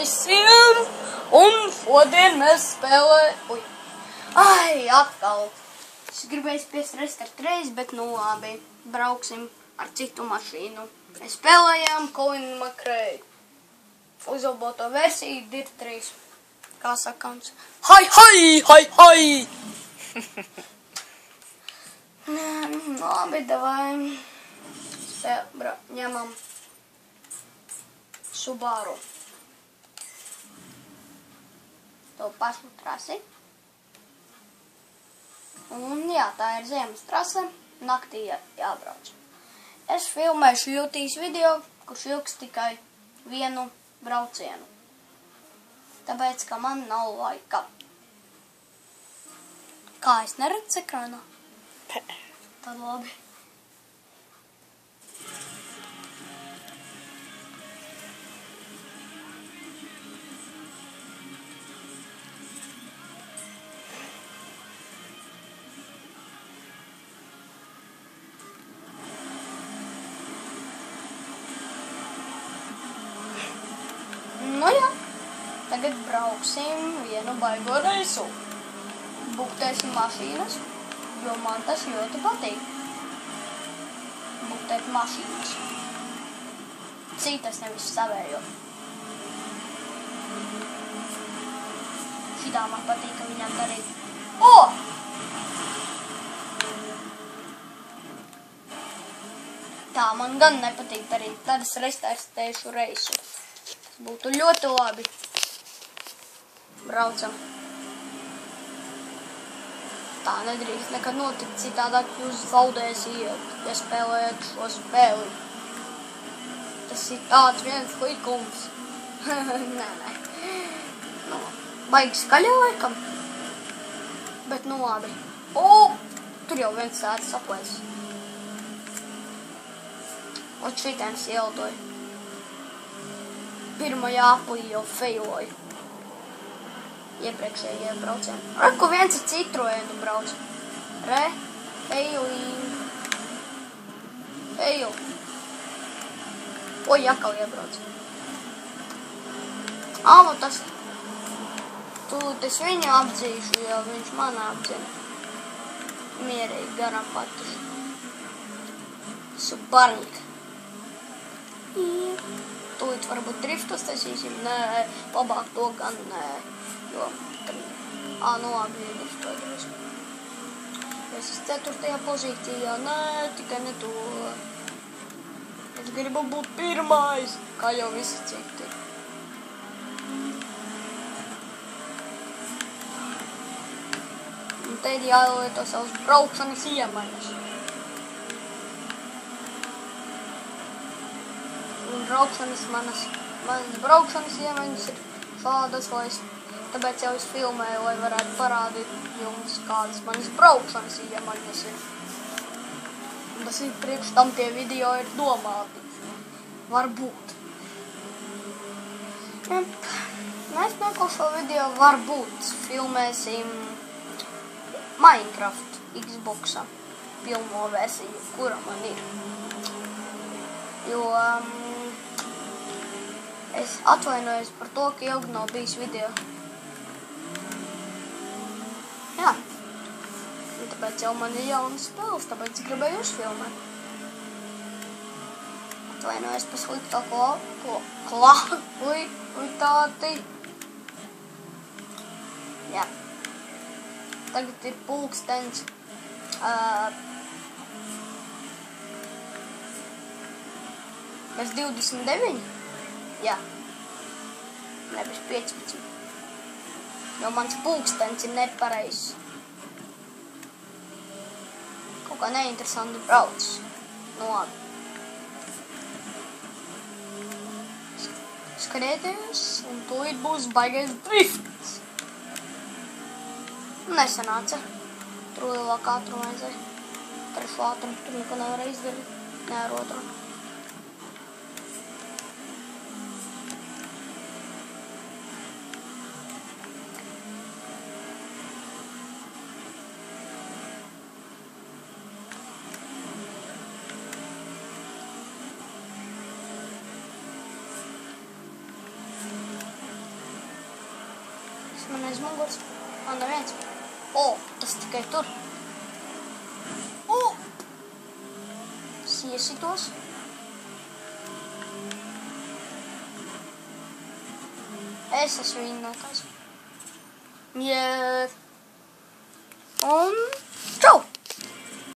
visiem! Un šodien mēs spēlējam... Ai, atkal! Es gribēju spiest restart reizi, bet nu labi. Brauksim ar citu mašīnu. Mēs spēlējām Colin McRae. Uzlaboto versiju DIR 3. Kā sakams? Hai, hai, hai, hai! Labi, davai. Ņemam Subaru. To pašu trasi. Un jā, tā ir ziemas trase. Naktī jābrauc. Es filmēšu YouTube video, kurš ilgs tikai vienu braucienu. Tāpēc, ka man nav laika. Kā es neredzu ekrānā? Tad labi. Nu jā, tagad brauksim vienu baigo reisu. Buktēsim mašīnas, jo man tas ļoti patīk. Buktēt mašīnas. Citas nevis savējo. Šitā man patīk, ka viņām darīt. O! Tā man gan nepatīk darīt, tad es restartēšu reisu. Būtu ļoti labi. Braucam. Tā nedrīkst nekad notikt, citādāk jūs zaudēsiet, ja spēlējat šo spēli. Tas ir tāds viens likums. Nē. Nu, baigi skaļā laikam. Bet nu labi. O! Tur jau viens tāds saplēs. Un šitēns ieldoja. Pirmajā aplī jau feiloju. Iepriekšējie braucieni. Reku viens ar Citroenu brauc. Eju. Oi, atkal iebrauc. Nu tas... Tūlīt es viņu apdzīšu, jo viņš man apdzina. Mierīgi garam patuši. Suparņik. Tūlīt varbūt driftus taisīsim, nē, labāk to gan nē, jo, nu labi, driftojas. Es esmu 4. pozīcijā, nē, tikai ne to. Es gribu būt pirmais, kā jau visi citi. Un te ir jālieto savas braukšanas iemaņas. Manas braukšanas iemaņas ir šādas, tāpēc jau es filmēju, lai varētu parādīt jums, kādas manas braukšanas iemaņas ir. Un tas ir priekš tam tie video ir domāti. Varbūt. Mēs nākošo video varbūt filmēsim Minecraft Xboxa pilno versiju, kura man ir. Jo... Es atvainojos par to, ka ilgi nav bijis video. Jā. Un tāpēc jau man ir jaunas spēles, tāpēc gribēju uzfilmēt. Atvainojos par slikto kvalitāti. Jā. Tagad ir pulkstens. Bez 29? Jā, nevis 15, jo mans pulkstens ir nepareizs. Kaut kā neinteresanti brauc. Nu labi. Skrieties, un tūlīt būs baigais drifts. Nesanāca. Tur lielāk ātrumu vajadzēja. Trešu ātrumu tur neko nevarēja izdarīt. Ne ar otru. man aiz muguras. Man neviens. O, tas tikai tur. O! Es iesitos. Es esmu vinnētājs. Yeah. Un čau!